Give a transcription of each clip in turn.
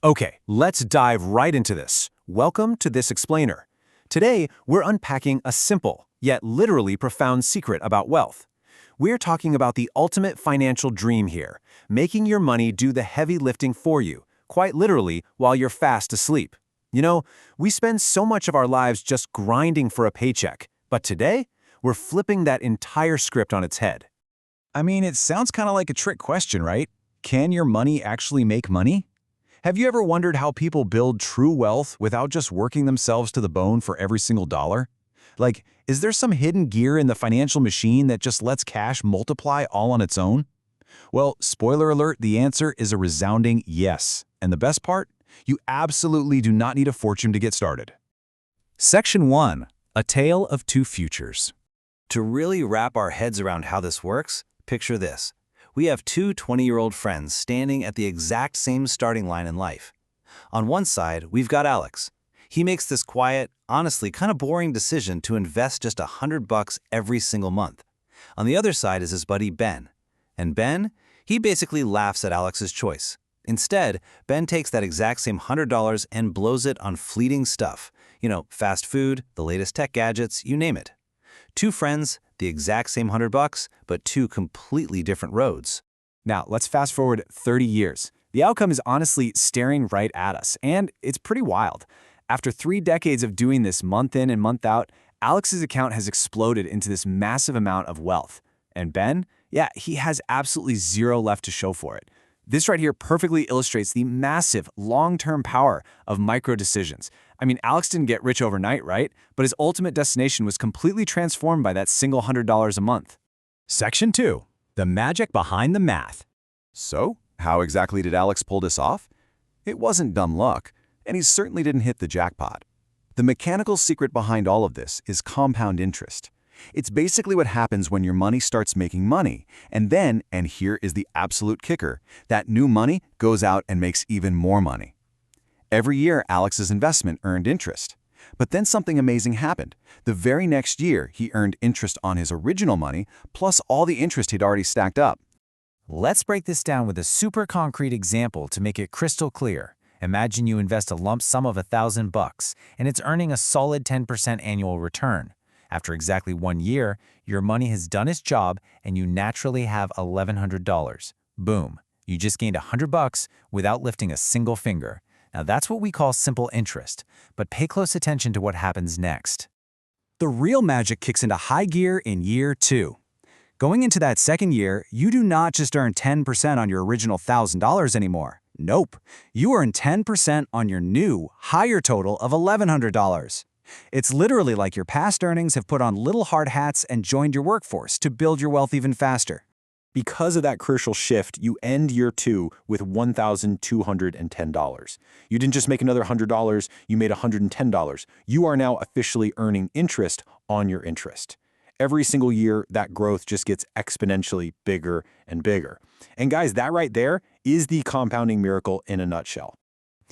Okay, let's dive right into this. Welcome to This Explainer. Today, we're unpacking a simple, yet literally profound secret about wealth. We're talking about the ultimate financial dream here, making your money do the heavy lifting for you, quite literally while you're fast asleep. You know, we spend so much of our lives just grinding for a paycheck, but today, we're flipping that entire script on its head. I mean, it sounds kind of like a trick question, right? Can your money actually make money? Have you ever wondered how people build true wealth without just working themselves to the bone for every single dollar? Like, is there some hidden gear in the financial machine that just lets cash multiply all on its own? Well, spoiler alert, the answer is a resounding yes. And the best part? You absolutely do not need a fortune to get started. Section 1. A Tale of Two Futures. To really wrap our heads around how this works, picture this. We have two 20-year-old friends standing at the exact same starting line in life. On one side, we've got Alex. He makes this quiet, honestly kind of boring decision to invest just $100 every single month. On the other side is his buddy Ben. And Ben, he basically laughs at Alex's choice. Instead, Ben takes that exact same $100 and blows it on fleeting stuff. You know, fast food, the latest tech gadgets, you name it. Two friends, the exact same $100, but two completely different roads. Now, let's fast forward 30 years. The outcome is honestly staring right at us, and it's pretty wild. After 3 decades of doing this month in and month out, Alex's account has exploded into this massive amount of wealth. And Ben, yeah, he has absolutely zero left to show for it. This right here perfectly illustrates the massive long-term power of micro decisions. I mean, Alex didn't get rich overnight, right? But his ultimate destination was completely transformed by that single $100 a month. Section 2. The magic behind the math. So, how exactly did Alex pull this off? It wasn't dumb luck, and he certainly didn't hit the jackpot. The mechanical secret behind all of this is compound interest. It's basically what happens when your money starts making money, and then, and here is the absolute kicker, that new money goes out and makes even more money. Every year, Alex's investment earned interest. But then something amazing happened. The very next year, he earned interest on his original money, plus all the interest he'd already stacked up. Let's break this down with a super concrete example to make it crystal clear. Imagine you invest a lump sum of $1,000, and it's earning a solid 10% annual return. After exactly 1 year, your money has done its job and you naturally have $1,100. Boom, you just gained $100 without lifting a single finger. Now that's what we call simple interest, but pay close attention to what happens next. The real magic kicks into high gear in year 2. Going into that second year, you do not just earn 10% on your original $1,000 anymore. Nope, you earn 10% on your new, higher total of $1,100. It's literally like your past earnings have put on little hard hats and joined your workforce to build your wealth even faster. Because of that crucial shift, you end year 2 with $1,210. You didn't just make another $100, you made $110. You are now officially earning interest on your interest. Every single year, that growth just gets exponentially bigger and bigger. And guys, that right there is the compounding miracle in a nutshell.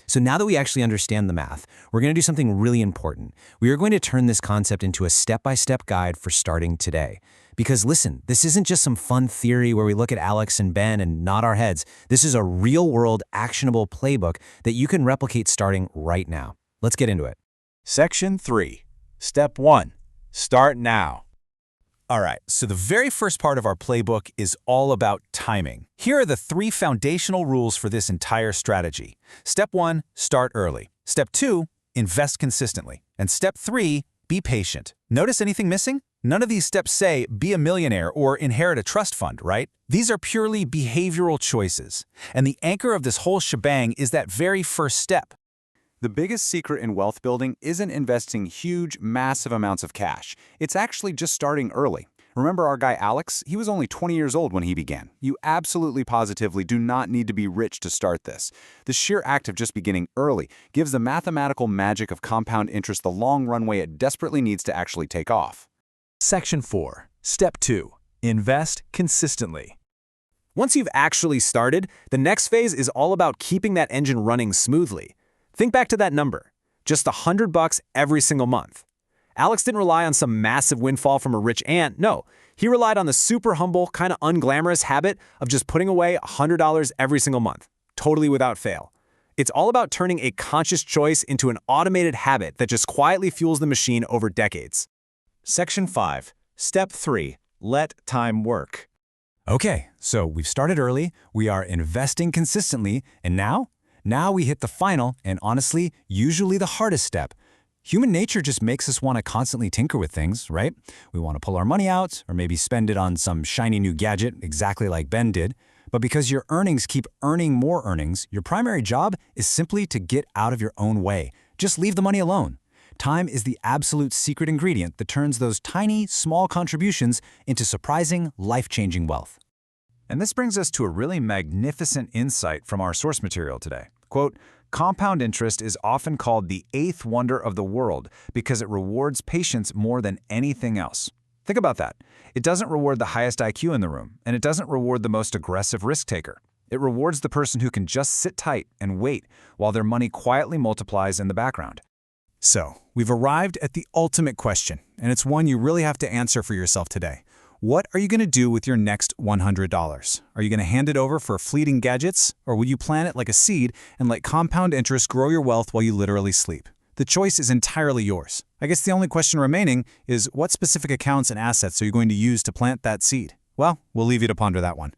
So now that we actually understand the math, we're going to do something really important. We are going to turn this concept into a step-by-step guide for starting today. Because listen, this isn't just some fun theory where we look at Alex and Ben and nod our heads. This is a real-world, actionable playbook that you can replicate starting right now. Let's get into it. Section 3. Step 1. Start now. All right, so the very first part of our playbook is all about timing. Here are the 3 foundational rules for this entire strategy. Step 1, start early. Step 2, invest consistently. And step 3, be patient. Notice anything missing? None of these steps say be a millionaire or inherit a trust fund, right? These are purely behavioral choices. And the anchor of this whole shebang is that very first step. The biggest secret in wealth building isn't investing huge, massive amounts of cash. It's actually just starting early. Remember our guy Alex? He was only 20 years old when he began. You absolutely positively do not need to be rich to start this. The sheer act of just beginning early gives the mathematical magic of compound interest the long runway it desperately needs to actually take off. Section 4. Step 2. Invest consistently. Once you've actually started, the next phase is all about keeping that engine running smoothly. Think back to that number, just $100 every single month. Alex didn't rely on some massive windfall from a rich aunt. No, he relied on the super humble, kind of unglamorous habit of just putting away $100 every single month, totally without fail. It's all about turning a conscious choice into an automated habit that just quietly fuels the machine over decades. Section 5. Step 3. Let time work. Okay, so we've started early, we are investing consistently, and now we hit the final and honestly, usually the hardest step. Human nature just makes us want to constantly tinker with things, right? We want to pull our money out or maybe spend it on some shiny new gadget, exactly like Ben did. But because your earnings keep earning more earnings, your primary job is simply to get out of your own way. Just leave the money alone. Time is the absolute secret ingredient that turns those tiny, small contributions into surprising, life-changing wealth. And this brings us to a really magnificent insight from our source material today. Quote, compound interest is often called the eighth wonder of the world because it rewards patience more than anything else. Think about that. It doesn't reward the highest IQ in the room, and it doesn't reward the most aggressive risk taker. It rewards the person who can just sit tight and wait while their money quietly multiplies in the background. So, we've arrived at the ultimate question, and it's one you really have to answer for yourself today. What are you going to do with your next $100? Are you going to hand it over for fleeting gadgets, or will you plant it like a seed and let compound interest grow your wealth while you literally sleep? The choice is entirely yours. I guess the only question remaining is what specific accounts and assets are you going to use to plant that seed? Well, we'll leave you to ponder that one.